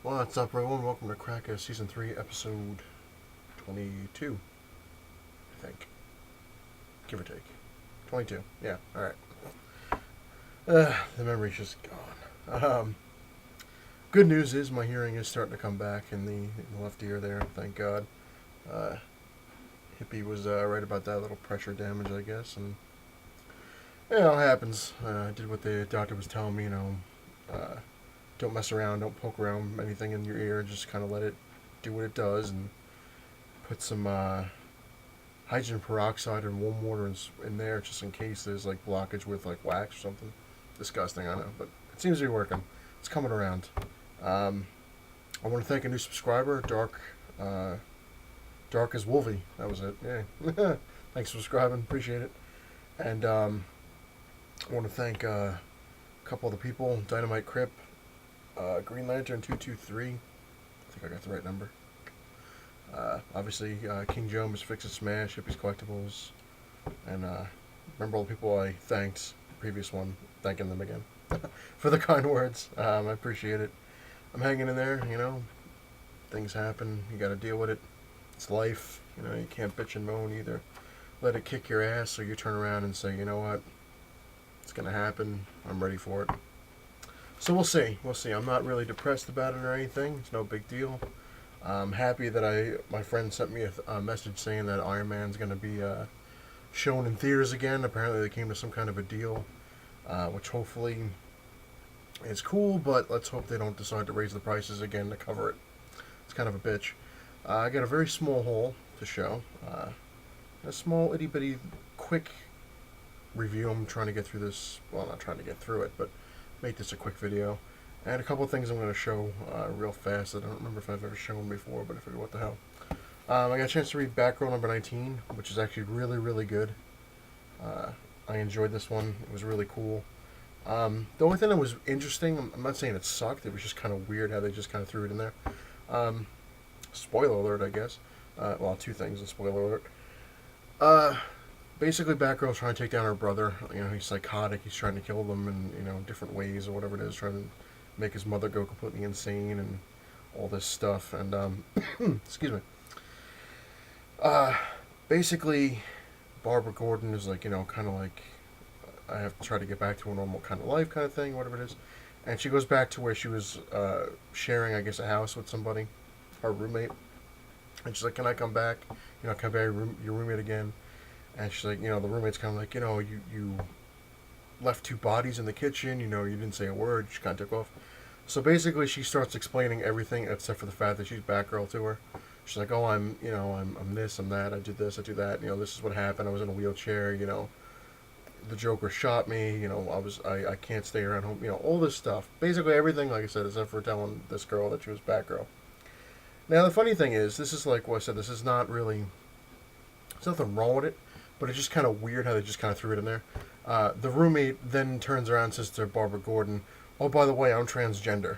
What's up, everyone? Welcome to Cracka Season 3, Episode 22, I think. Give or take. 22, yeah, alright. The memory's just gone. Good news is my hearing is starting to come back in the left ear there, thank God. Hippie was right about that little pressure damage, I guess, and it happens. I did what the doctor was telling me, don't mess around, don't poke around anything in your ear, just kind of let it do what it does, and put some hydrogen peroxide and warm water in there just in case there's like blockage with like wax or something. Disgusting, I know, but it seems to be working. It's coming around. I want to thank a new subscriber, Dark as Wolvie. That was it. Yeah. Thanks for subscribing. Appreciate it. And I want to thank a couple of the people, Dynamite Crip, Green Lantern 223. I think I got the right number. Obviously, King Joe, Mr. Fix It Smash, Hippies Collectibles, and remember all the people I thanked the previous one, thanking them again for the kind words. I appreciate it. I'm hanging in there, Things happen. You got to deal with it. It's life. You can't bitch and moan either. Let it kick your ass, or you turn around and say, you know what? It's gonna happen. I'm ready for it. So we'll see. We'll see. I'm not really depressed about it or anything. It's no big deal. I'm happy that my friend sent me a message saying that Iron Man's going to be shown in theaters again. Apparently they came to some kind of a deal, which hopefully is cool, but let's hope they don't decide to raise the prices again to cover it. It's kind of a bitch. I got a very small haul to show. A small itty-bitty quick review. I'm trying to get through this. Well, not trying to get through it, but make this a quick video. And a couple of things I'm going to show real fast. I don't remember if I've ever shown before, but I figured, what the hell. I got a chance to read Batgirl number 19, which is actually really, really good. I enjoyed this one. It was really cool. The only thing that was interesting, I'm not saying it sucked, it was just kind of weird how they just kind of threw it in there. Spoiler alert, I guess. Well, two things, a spoiler alert. Basically, Batgirl's trying to take down her brother. He's psychotic. He's trying to kill them in, different ways or whatever it is, trying to make his mother go completely insane and all this stuff. And, excuse me. Basically, Barbara Gordon is kind of like, I have to try to get back to a normal kind of life kind of thing, whatever it is. And she goes back to where she was sharing, I guess, a house with somebody, her roommate. And she's like, can I come back? Can I be your roommate again? And she's like, the roommate's kind of like, you left two bodies in the kitchen, you didn't say a word, she kind of took off. So basically she starts explaining everything except for the fact that she's Batgirl to her. She's like, oh, I'm this, I'm that, I did this, I do that, this is what happened, I was in a wheelchair, the Joker shot me, I can't stay around home, all this stuff. Basically everything, like I said, except for telling this girl that she was Batgirl. Now the funny thing is, this is like what I said, this is not really, there's nothing wrong with it, but it's just kind of weird how they just kind of threw it in there. The roommate then turns around and says to Barbara Gordon, oh, by the way, I'm transgender.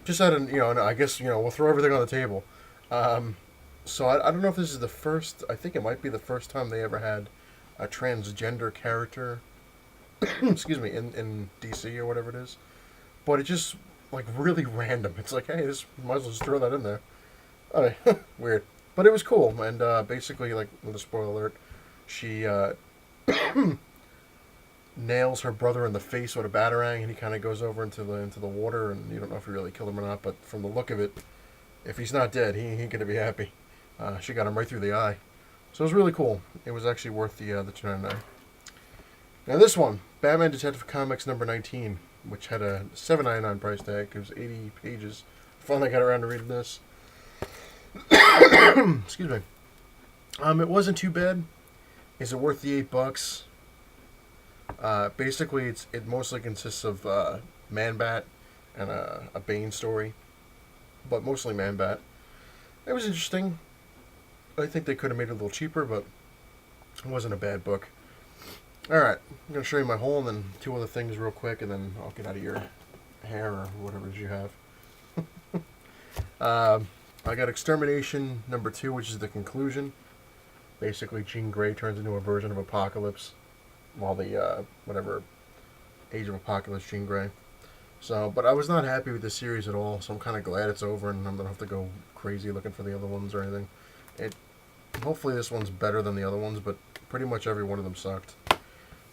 Just out of, I guess, we'll throw everything on the table. So I don't know if this is the first, I think it might be the first time they ever had a transgender character, excuse me, in DC or whatever it is. But it just, really random. It's like, hey, might as well just throw that in there. Okay, weird. But it was cool, and basically, with a spoiler alert, she nails her brother in the face with a batarang, and he kind of goes over into the water, and you don't know if he really killed him or not, but from the look of it, if he's not dead, he ain't gonna be happy. She got him right through the eye. So it was really cool. It was actually worth the $2.99. Now this one, Batman Detective Comics number 19, which had a $7.99 price tag. It was 80 pages. Finally got around to reading this. Excuse me. It wasn't too bad. Is it worth the $8? Basically, it mostly consists of Man-Bat and a Bane story, but mostly Man-Bat. It was interesting. I think they could have made it a little cheaper, but it wasn't a bad book. Alright, I'm going to show you my haul and then two other things real quick, and then I'll get out of your hair or whatever it is you have. I got Extermination number 2, which is the conclusion. Basically, Jean Grey turns into a version of Apocalypse, while the, Age of Apocalypse Jean Grey. So, but I was not happy with this series at all. So I'm kind of glad it's over, and I'm gonna have to go crazy looking for the other ones or anything. It hopefully this one's better than the other ones, but pretty much every one of them sucked.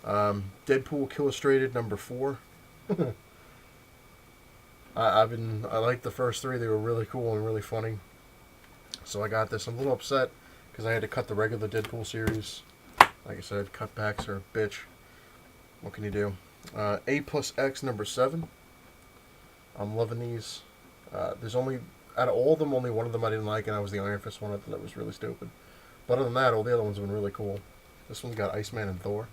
Deadpool Illustrated #4. I liked the first three. They were really cool and really funny. So I got this. I'm a little upset because I had to cut the regular Deadpool series. Like I said, cutbacks are a bitch. What can you do? A+X #7. I'm loving these. There's only, out of all of them, only one of them I didn't like, and that was the Iron Fist one. I thought that was really stupid. But other than that, all the other ones have been really cool. This one's got Iceman and Thor.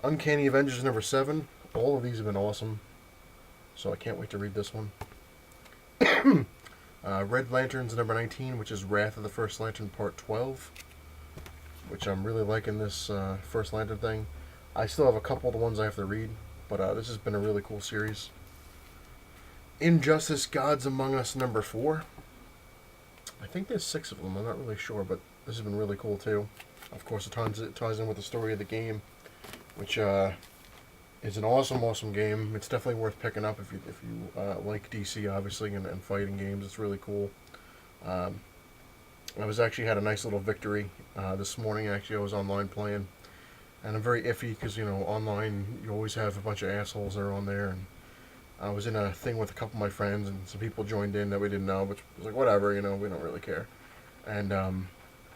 Uncanny Avengers #7. All of these have been awesome. So I can't wait to read this one. Red Lanterns #19, which is Wrath of the First Lantern Part 12. Which I'm really liking this First Lantern thing. I still have a couple of the ones I have to read, but this has been a really cool series. Injustice Gods Among Us #4. I think there's 6 of them, I'm not really sure, but this has been really cool too. Of course, it ties in with the story of the game, which is an awesome game. It's definitely worth picking up if you like DC, obviously, and fighting games. It's really cool. I was actually had a nice little victory this morning. Actually, I was online playing, and I'm very iffy because online you always have a bunch of assholes that are on there. And I was in a thing with a couple of my friends, and some people joined in that we didn't know, which was like whatever, we don't really care. And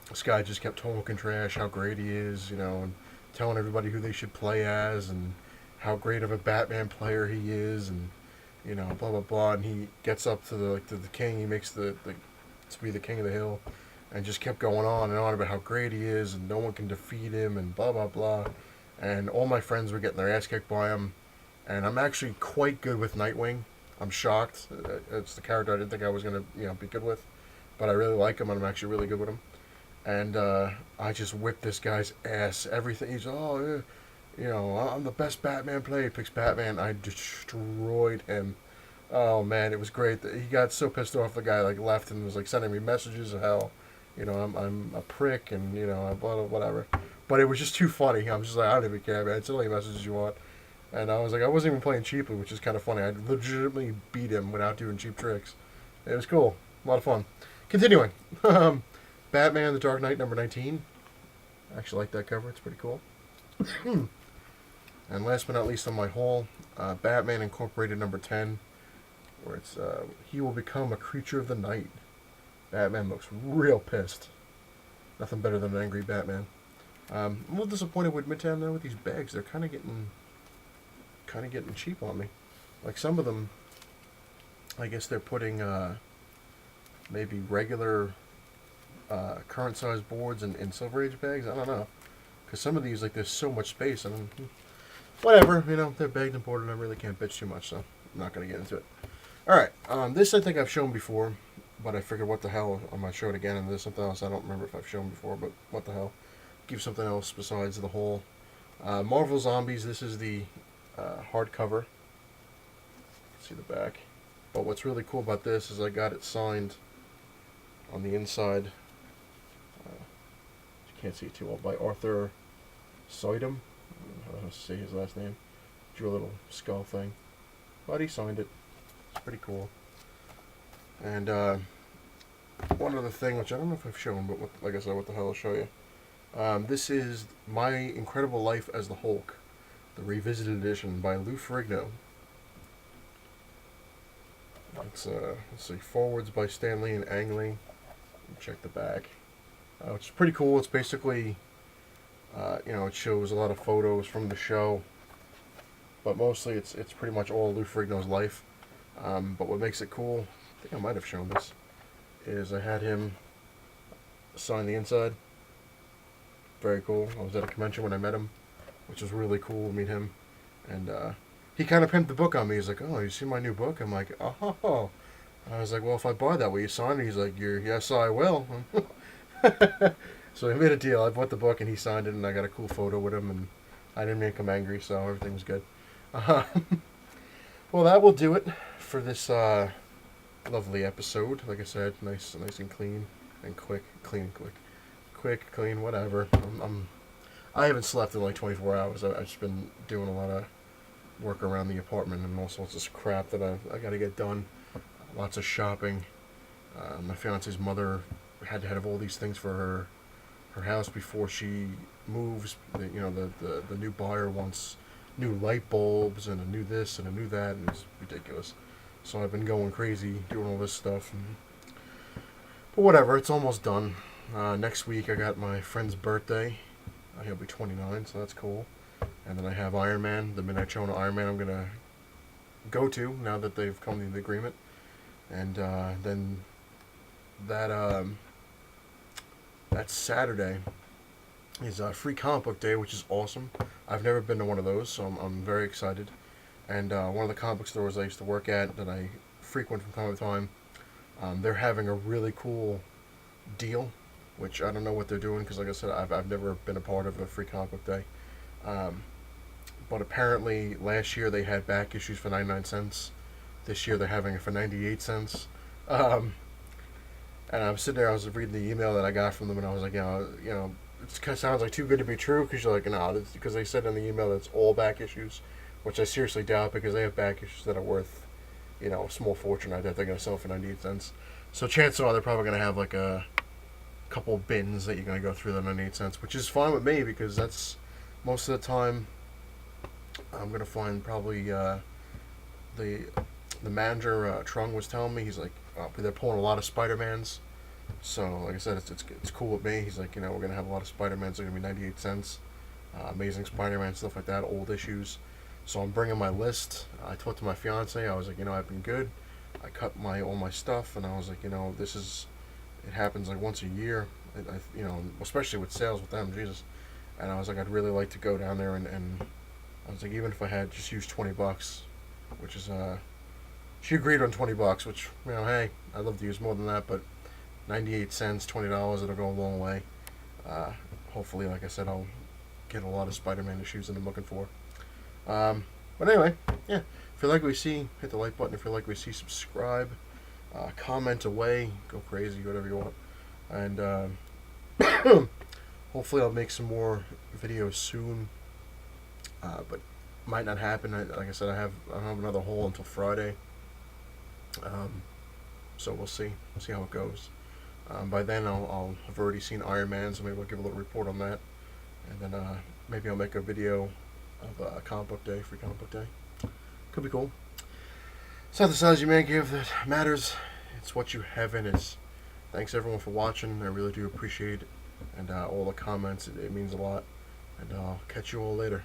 this guy just kept talking trash, how great he is, and telling everybody who they should play as, and how great of a Batman player he is, and blah blah blah. And he gets up to the king. He makes to be the king of the hill. And just kept going on and on about how great he is and no one can defeat him and blah, blah, blah. And all my friends were getting their ass kicked by him. And I'm actually quite good with Nightwing. I'm shocked. It's the character I didn't think I was going to be good with. But I really like him, and I'm actually really good with him. And I just whipped this guy's ass. Everything. He's, I'm the best Batman player. He picks Batman. I destroyed him. Oh, man, it was great. He got so pissed off, the guy left and was sending me messages of how I'm a prick and blah, blah, whatever. But it was just too funny. I'm just I don't even care, man. It's only messages you want. And I was I wasn't even playing cheaply, which is kind of funny. I legitimately beat him without doing cheap tricks. It was cool. A lot of fun. Continuing. Batman: The Dark Knight #19. I actually like that cover. It's pretty cool. And last but not least on my haul, Batman Incorporated #10, where it's he will become a creature of the night. Batman looks real pissed. Nothing better than an angry Batman. I'm a little disappointed with Midtown now with these bags. They're kind of getting cheap on me. Some of them, I guess they're putting maybe regular current size boards in Silver Age bags. I don't know, because some of these there's so much space. Whatever, they're bagged and boarded. I really can't bitch too much, so I'm not gonna get into it. All right, this I think I've shown before. But I figured, what the hell, I might show it again, and there's something else I don't remember if I've shown before, but what the hell. Give something else besides the whole. Marvel Zombies, this is the hardcover. See the back. But what's really cool about this is I got it signed on the inside. You can't see it too well, by Arthur Soydum. I don't know how to say his last name. Drew a little skull thing. But he signed it. It's pretty cool. And one other thing, which I don't know if I've shown, but like I said, what the hell I'll show you. This is My Incredible Life as the Hulk, the Revisited Edition by Lou Ferrigno. It's let's see, forwards by Stanley and Ang Lee. Check the back, which is pretty cool. It's basically, it shows a lot of photos from the show, but mostly it's pretty much all Lou Ferrigno's life. But what makes it cool, I think I might have shown this, is I had him sign the inside. Very cool. I was at a convention when I met him, which was really cool to meet him. And he kind of pimped the book on me. He's like, "Oh, you see my new book?" I'm like, "Oh." I was like, "Well, if I buy that, will you sign it?" He's like, "Yes, I will." So we made a deal. I bought the book and he signed it, and I got a cool photo with him, and I didn't make him angry, so everything was good. Well, that will do it for this lovely episode. Like I said, nice and clean and quick. Quick, clean, whatever. I haven't slept in like 24 hours. I've just been doing a lot of work around the apartment and all sorts of crap that I got to get done. Lots of shopping. My fiance's mother had to have all these things for her house before she moves. The new buyer wants new light bulbs and a new this and a new that, and it's ridiculous. So I've been going crazy doing all this stuff. But whatever, it's almost done. Next week I got my friend's birthday. He'll be 29, so that's cool. And then I have Iron Man, the midnight show on Iron Man I'm going to go to now that they've come to the agreement. And then that Saturday is free comic book day, which is awesome. I've never been to one of those, so I'm very excited. And one of the comic book stores I used to work at that I frequent from time to time, they're having a really cool deal, which I don't know what they're doing because, like I said, I've never been a part of a free comic book day. But apparently last year they had back issues for 99 cents. This year they're having it for 98 cents. And I'm sitting there, I was reading the email that I got from them, and I was like, it kind of sounds like too good to be true, because you're like, no, because they said in the email that it's all back issues, which I seriously doubt, because they have back issues that are worth, a small fortune. I doubt they're going to sell for 98 cents. So chances are they're probably going to have like a couple bins that you're going to go through the 98 cents, which is fine with me, because that's most of the time I'm going to find probably the manager, Trung, was telling me, he's like, they're pulling a lot of Spider-Mans. So, like I said, it's cool with me. He's like, we're going to have a lot of Spider-Mans. They're going to be 98 cents. Amazing Spider-Man, stuff like that, old issues. So I'm bringing my list. I talked to my fiance. I was like, I've been good. I cut all my stuff, and I was like, it happens like once a year. Especially with sales with them, Jesus. And I was like, I'd really like to go down there, and I was like, even if I had just used $20, which is she agreed on $20, which, hey, I'd love to use more than that, but 98 cents, $20, it'll go a long way. Hopefully, like I said, I'll get a lot of Spider-Man issues that I'm looking for. But anyway, yeah, if you like what you see, hit the like button. If you like what you see, subscribe. Comment away, go crazy, whatever you want. And hopefully I'll make some more videos soon. But might not happen. Like I said, I don't have another hole until Friday. So we'll see. We'll see how it goes. By then I'll have already seen Iron Man, so maybe I'll give a little report on that. And then maybe I'll make a video of comic book day, free comic book day. Could be cool. It's not the size you may give that matters. It's what you have in it. Thanks everyone for watching. I really do appreciate it. And all the comments. It means a lot. And I'll catch you all later.